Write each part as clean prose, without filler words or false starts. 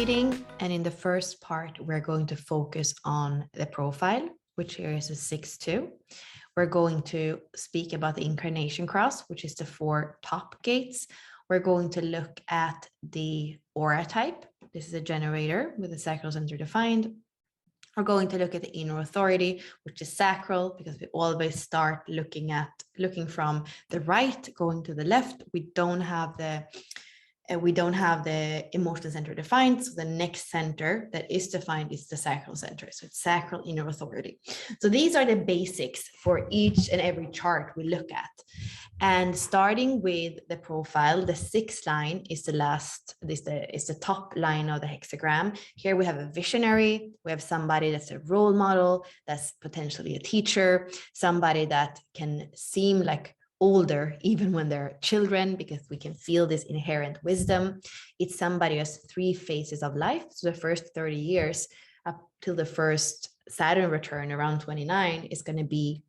reading, and in the first part, we're going to focus on the profile, which here is a 6-2. We're going to speak about the incarnation cross, which is the 4 top gates. We're going to look at the aura type. This is a generator with the sacral center defined. We're going to look at the inner authority, which is sacral, because we always start looking from the right, going to the left. We don't have the emotional center defined. So the next center that is defined is the sacral center. So it's sacral inner authority. So these are the basics for each and every chart we look at. And starting with the profile, the 6th line is the top line of the hexagram. Here we have a visionary. We have somebody that's a role model, that's potentially a teacher, somebody that can seem like older even when they're children, because we can feel this inherent wisdom. It's somebody who has 3 phases of life. So the first 30 years up till the first Saturn return around 29 is going to be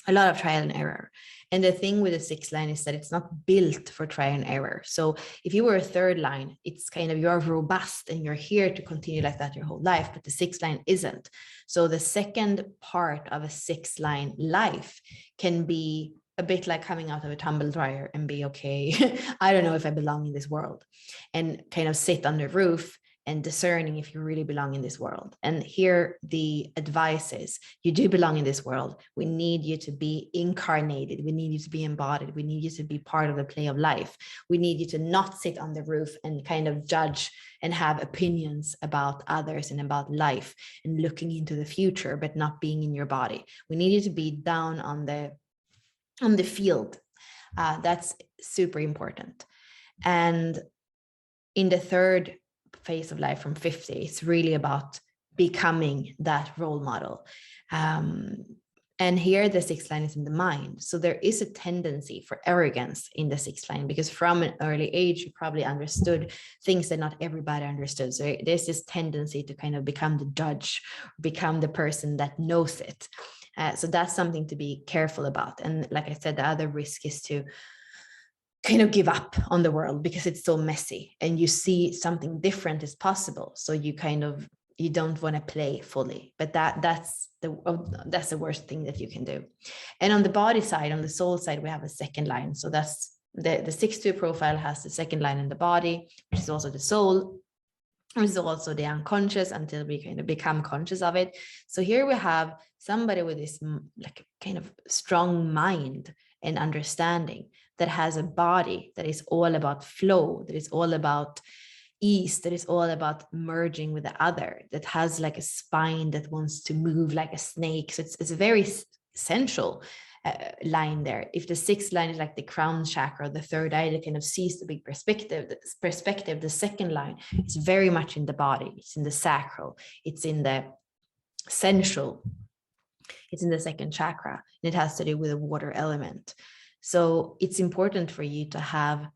a lot of trial and error. And the thing with the 6th line is that it's not built for trial and error. So if you were a 3rd line, it's kind of, you're robust and you're here to continue like that your whole life, but the 6th line isn't. So the second part of a 6th line life can be a bit like coming out of a tumble dryer and be, okay, I don't know if I belong in this world, and kind of sit on the roof and discerning if you really belong in this world. And here the advice is, you do belong in this world. We need you to be incarnated. We need you to be embodied. We need you to be part of the play of life. We need you to not sit on the roof and kind of judge and have opinions about others and about life and looking into the future, but not being in your body. We need you to be down on the field. That's super important. And in the 3rd phase of life from 50, it's really about becoming that role model. And here the 6th line is in the mind. So there is a tendency for arrogance in the 6th line, because from an early age, you probably understood things that not everybody understood. So there's this tendency to kind of become the judge, become the person that knows it. So that's something to be careful about. And like I said, the other risk is to kind of give up on the world because it's so messy and you see something different is possible. So you don't want to play fully, but that's the worst thing that you can do. And on the body side, on the soul side, we have a 2nd line. So that's the 6-2 profile has the 2nd line in the body, which is also the soul. Which is also the unconscious until we kind of become conscious of it. So here we have somebody with this like kind of strong mind and understanding that has a body that is all about flow, that is all about ease, that is all about merging with the other, that has like a spine that wants to move like a snake. So it's a very essential line there. If the 6th line is like the crown chakra, the 3rd eye that kind of sees the big perspective, the 2nd line is very much in the body. It's in the sacral. It's in the sensual. It's in the 2nd chakra, and it has to do with the water element. So it's important for you to have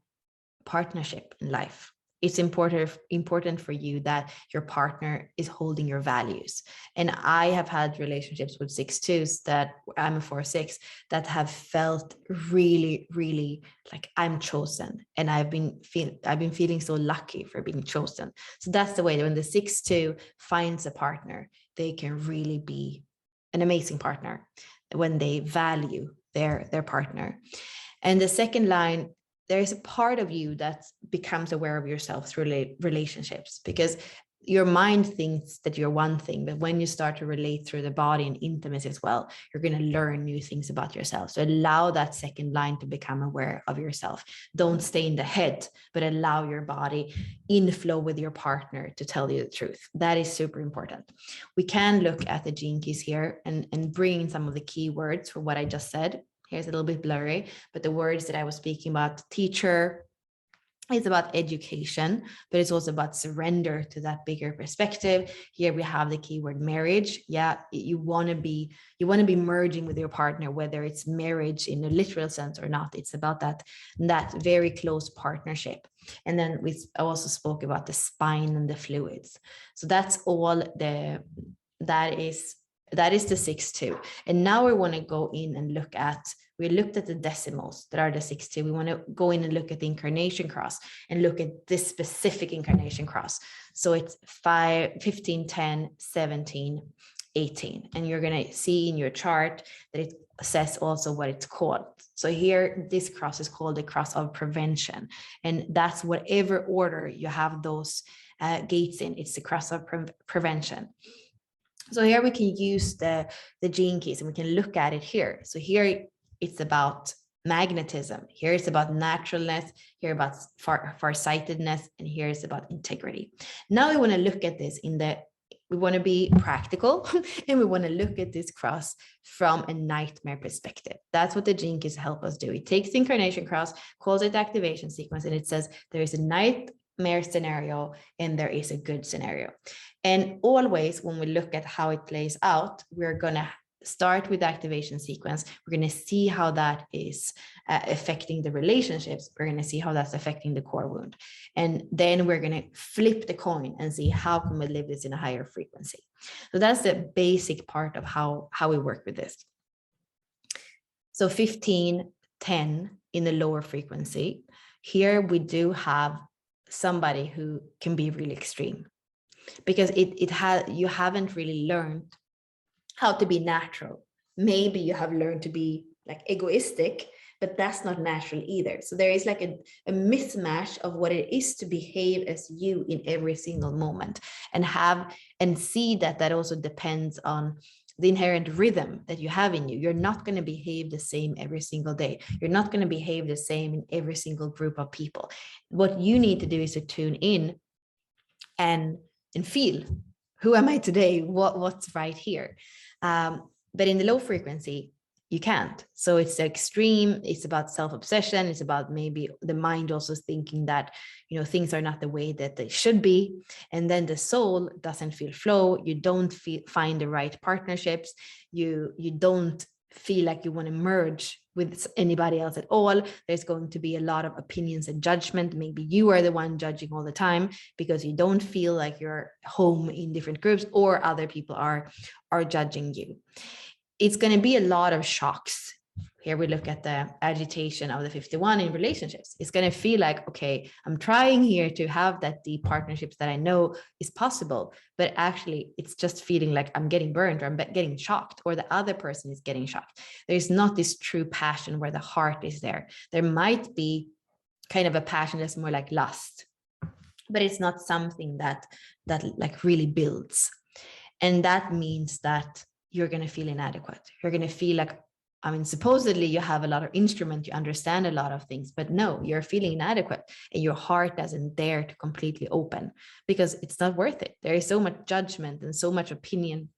partnership in life. It's important for you that your partner is holding your values. And I have had relationships with 6-2s that I'm a 4-6 that have felt really, really like I'm chosen. And I've been feeling so lucky for being chosen. So that's the way that when the 6-2 finds a partner, they can really be an amazing partner when they value their partner. And the 2nd line, there is a part of you that becomes aware of yourself through relationships, because your mind thinks that you're one thing, but when you start to relate through the body and intimacy as well, you're going to learn new things about yourself. So allow that 2nd line to become aware of yourself. Don't stay in the head, but allow your body in flow with your partner to tell you the truth. That is super important. We can look at the gene keys here and bring in some of the key words for what I just said. Here's a little bit blurry, but the words that I was speaking about, teacher, it's about education, but it's also about surrender to that bigger perspective. Here we have the keyword marriage. Yeah, you want to be merging with your partner, whether it's marriage in a literal sense or not. It's about that very close partnership. And then we also spoke about the spine and the fluids. So that's all that is That is the 6-2. And now we want to go in and look at, we looked at the decimals that are the 6-2. We want to go in and look at the incarnation cross and look at this specific incarnation cross. So it's 5, 15, 10, 17, 18. And you're going to see in your chart that it says also what it's called. So here, this cross is called the cross of prevention. And that's whatever order you have those gates in, it's the cross of prevention. So here we can use the gene keys and we can look at it here. So here it's about magnetism. Here it's about naturalness, here about farsightedness, and here it's about integrity. Now we want to look at this we want to be practical and we want to look at this cross from a nightmare perspective. That's what the gene keys help us do. It takes the incarnation cross, calls it the activation sequence, and it says there is a nightmare scenario and there is a good scenario. And always when we look at how it plays out, we're going to start with the activation sequence. We're going to see how that is affecting the relationships. We're going to see how that's affecting the core wound. And then we're going to flip the coin and see how can we live this in a higher frequency. So that's the basic part of how we work with this. So 15, 10 in the lower frequency. Here we do have somebody who can be really extreme, because you haven't really learned how to be natural. Maybe you have learned to be like egoistic, but that's not natural either. So there is like a mismatch of what it is to behave as you in every single moment, and see that also depends on the inherent rhythm that you have in you. You're not going to behave the same every single day. You're not going to behave the same in every single group of people. What you need to do is to tune in and feel, who am I today? What's right here? But in the low frequency, you can't. So it's extreme. It's about self-obsession. It's about maybe the mind also thinking that, things are not the way that they should be. And then the soul doesn't feel flow. You don't find the right partnerships. You don't feel like you want to merge with anybody else at all. There's going to be a lot of opinions and judgment. Maybe you are the one judging all the time because you don't feel like you're home in different groups, or other people are judging you. It's going to be a lot of shocks. Here we look at the agitation of the 51 in relationships. It's going to feel like, okay, I'm trying here to have that deep partnerships that I know is possible, but actually it's just feeling like I'm getting burned, or I'm getting shocked, or the other person is getting shocked. There's not this true passion where the heart is there. There might be kind of a passion that's more like lust, but it's not something that like really builds. And that means that you're going to feel inadequate. You're going to feel like, supposedly you have a lot of instrument, you understand a lot of things, but no, you're feeling inadequate and your heart doesn't dare to completely open because it's not worth it. There is so much judgment and so much opinion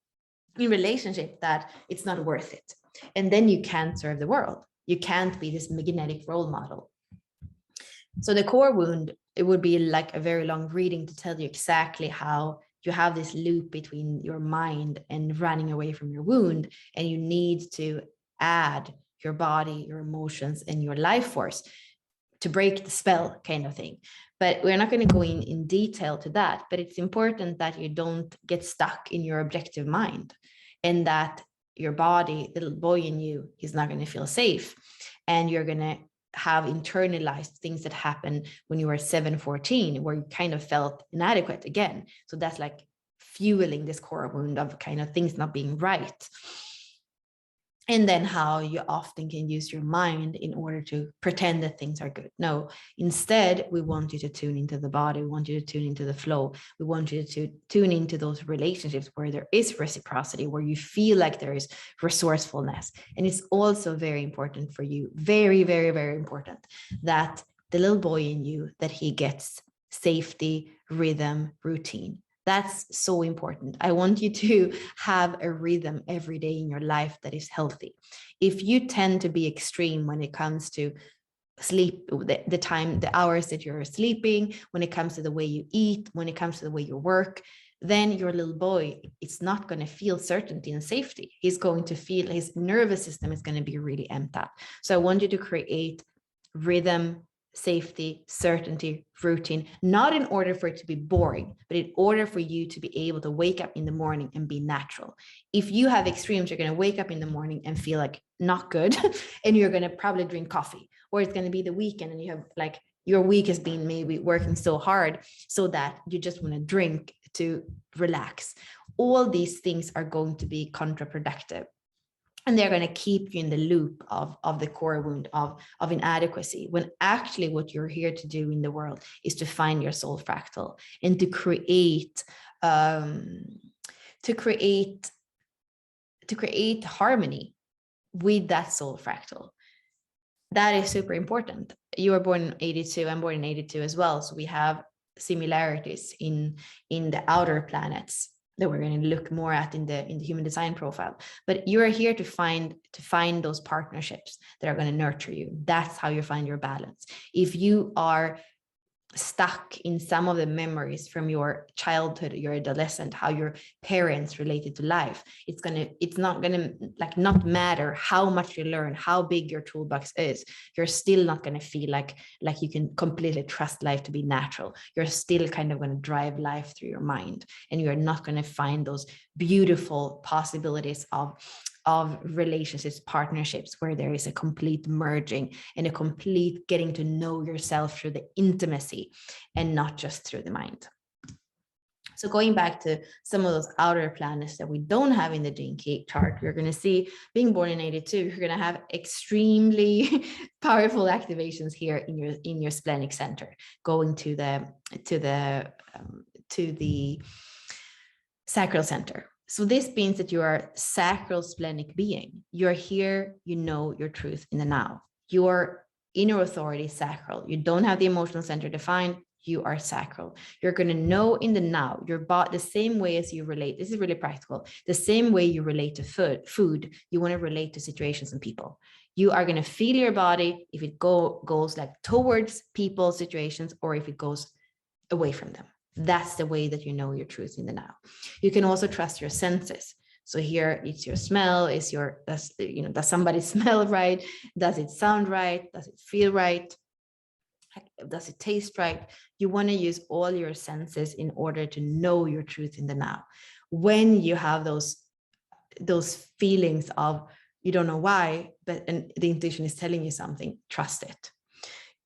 in relationship that it's not worth it. And then you can't serve the world. You can't be this magnetic role model. So the core wound, it would be like a very long reading to tell you exactly how you have this loop between your mind and running away from your wound, and you need to add your body, your emotions, and your life force to break the spell, kind of thing. But we're not going to go in detail to that, but it's important that you don't get stuck in your objective mind, and that your body, the little boy in you, is not going to feel safe, and you're going to have internalized things that happened when you were 7-14, where you kind of felt inadequate again. So that's like fueling this core wound of kind of things not being right. And then how you often can use your mind in order to pretend that things are good. No, instead, we want you to tune into the body. We want you to tune into the flow. We want you to tune into those relationships where there is reciprocity, where you feel like there is resourcefulness. And it's also very important for you, very, very, very important, that the little boy in you, that he gets safety, rhythm, routine. That's so important. I want you to have a rhythm every day in your life that is healthy. If you tend to be extreme when it comes to sleep, the time, the hours that you're sleeping, when it comes to the way you eat, when it comes to the way you work, then your little boy, it's not going to feel certainty and safety. He's going to feel, his nervous system is going to be really amped up. So I want you to create rhythm, safety, certainty, routine, not in order for it to be boring, but in order for you to be able to wake up in the morning and be natural. If you have extremes, you're going to wake up in the morning and feel like not good, and you're going to probably drink coffee, or it's going to be the weekend and you have like your week has been maybe working so hard so that you just want to drink to relax. All these things are going to be counterproductive. And they're going to keep you in the loop of the core wound of inadequacy, when actually what you're here to do in the world is to find your soul fractal and to create harmony with that soul fractal. That is super important. You were born in 82, I'm born in 82 as well. So we have similarities in the outer planets that we're going to look more at in the human design profile. But you are here to find those partnerships that are going to nurture you. That's how you find your balance. If you are stuck in some of the memories from your childhood, your adolescent, how your parents related to life, it's not gonna like not matter how much you learn, how big your toolbox is, you're still not gonna feel like you can completely trust life to be natural. You're still kind of going to drive life through your mind, and you're not going to find those beautiful possibilities of relationships, partnerships, where there is a complete merging and a complete getting to know yourself through the intimacy and not just through the mind. So going back to some of those outer planets that we don't have in the gene key chart, you're going to see, being born in 82, you're going to have extremely powerful activations here in your splenic center, going to the sacral center. So this means that you are a sacral splenic being. You're here, you know your truth in the now. Your inner authority is sacral. You don't have the emotional center defined. You are sacral. You're going to know in the now, your body, the same way as you relate. This is really practical. The same way you relate to food, you want to relate to situations and people. You are going to feel your body if it goes like towards people, situations, or if it goes away from them. That's the way that you know your truth in the now. You can also trust your senses. So here it's your smell, does somebody smell right? Does it sound right? Does it feel right? Does it taste right? You want to use all your senses in order to know your truth in the now. When you have those feelings of you don't know why, but the intuition is telling you something, trust it.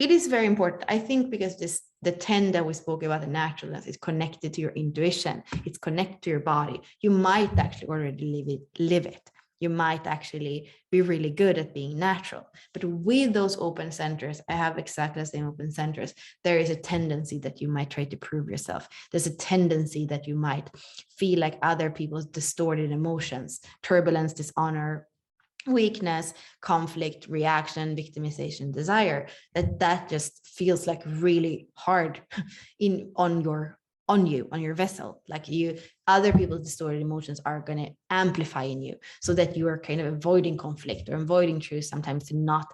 It is very important, I think, because the 10 that we spoke about, the naturalness, is connected to your intuition. It's connected to your body. You might actually already live it. You might actually be really good at being natural. But with those open centers, I have exactly the same open centers. There is a tendency that you might try to prove yourself. There's a tendency that you might feel like other people's distorted emotions, turbulence, dishonor, weakness, conflict, reaction, victimization, desire, that just feels like really hard on your vessel. Like other people's distorted emotions are going to amplify in you, so that you are kind of avoiding conflict or avoiding truth sometimes, to not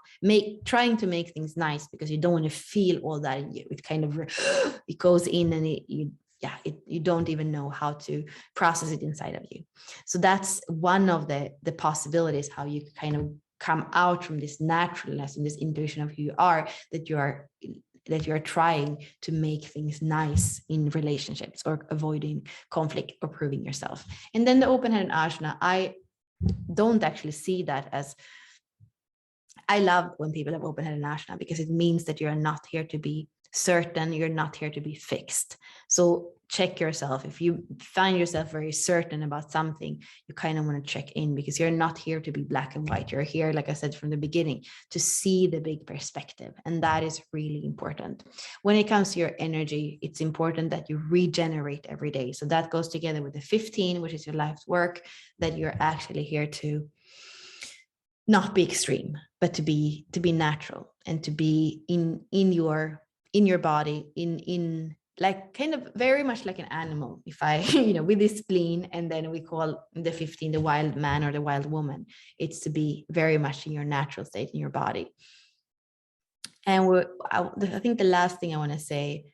trying to make things nice because you don't want to feel all that in you. It kind of it goes in, and you don't even know how to process it inside of you. So that's one of the possibilities, how you kind of come out from this naturalness and this intuition of who you are, that you are trying to make things nice in relationships, or avoiding conflict, or proving yourself. And then the open-headed ajna, I don't actually see that as, I love when people have open-headed ajna, because it means that you're not here to be certain, you're not here to be fixed. So check yourself. If you find yourself very certain about something, you kind of want to check in, because you're not here to be black and white. You're here, like I said from the beginning, to see the big perspective. And that is really important. When it comes to your energy, it's important that you regenerate every day. So that goes together with the 15, which is your life's work, that you're actually here to not be extreme, but to be natural, and to be in your body, in like kind of very much like an animal. If I, with this spleen, and then we call the 15 the wild man or the wild woman, it's to be very much in your natural state, in your body. And I think the last thing I want to say,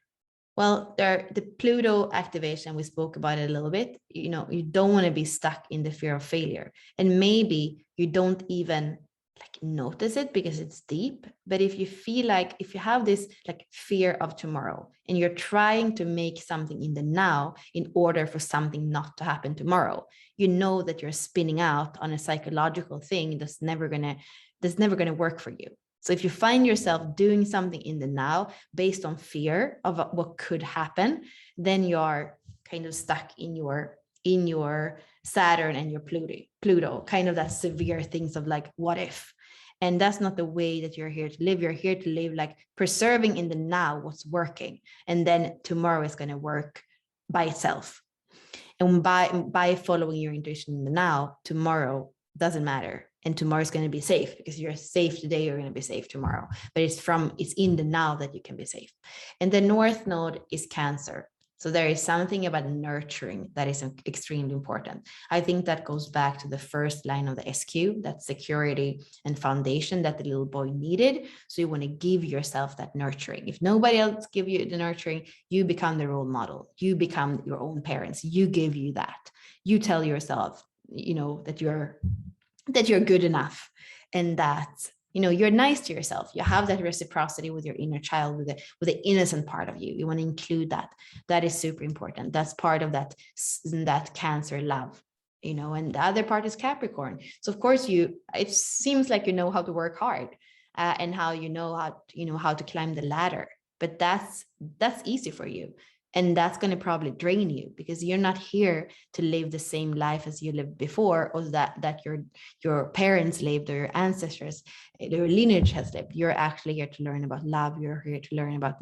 well, the Pluto activation, we spoke about it a little bit. You don't want to be stuck in the fear of failure. And maybe you don't even like notice it because it's deep. But if you feel like, if you have this like fear of tomorrow and you're trying to make something in the now in order for something not to happen tomorrow, you know that you're spinning out on a psychological thing that's never gonna work for you. So if you find yourself doing something in the now based on fear of what could happen, then you're kind of stuck in your Saturn and your Pluto, kind of that severe things of like, what if? And that's not the way that you're here to live. You're here to live like preserving in the now what's working. And then tomorrow is going to work by itself. And by following your intuition in the now, tomorrow doesn't matter. And tomorrow is going to be safe because you're safe today, you're going to be safe tomorrow. But it's in the now that you can be safe. And the North Node is Cancer. So there is something about nurturing that is extremely important. I think that goes back to the first line of the SQ, that security and foundation that the little boy needed. So you want to give yourself that nurturing. If nobody else give you the nurturing, you become the role model. You become your own parents. You give you that. You tell yourself, that you're good enough, and that you're nice to yourself. You have that reciprocity with your inner child, with the innocent part of you. You want to include that. That is super important. That's part of that Cancer love, and the other part is Capricorn. So of course it seems like you know how to work hard, and how how to climb the ladder, but that's easy for you. And that's going to probably drain you because you're not here to live the same life as you lived before, or that your parents lived, or your ancestors, your lineage has lived. You're actually here to learn about love. You're here to learn about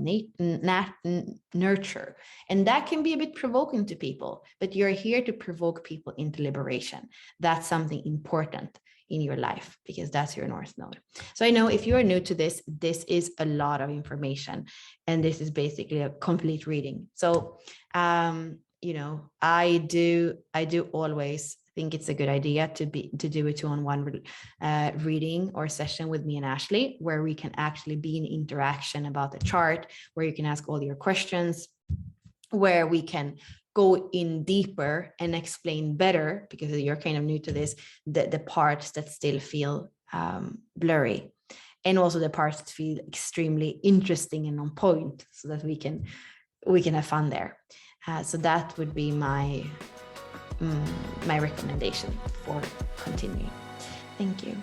nurture. And that can be a bit provoking to people, but you're here to provoke people into liberation. That's something important in your life because that's your North Node. So I know if you are new to this is a lot of information, and this is basically a complete reading. So I do always think it's a good idea to do a 2-on-1 reading or session with me and Ashley, where we can actually be in interaction about the chart, where you can ask all your questions, where we can go in deeper and explain better, because you're kind of new to this, the parts that still feel blurry, and also the parts that feel extremely interesting and on point, so that we can have fun there. So that would be my recommendation for continuing. Thank you.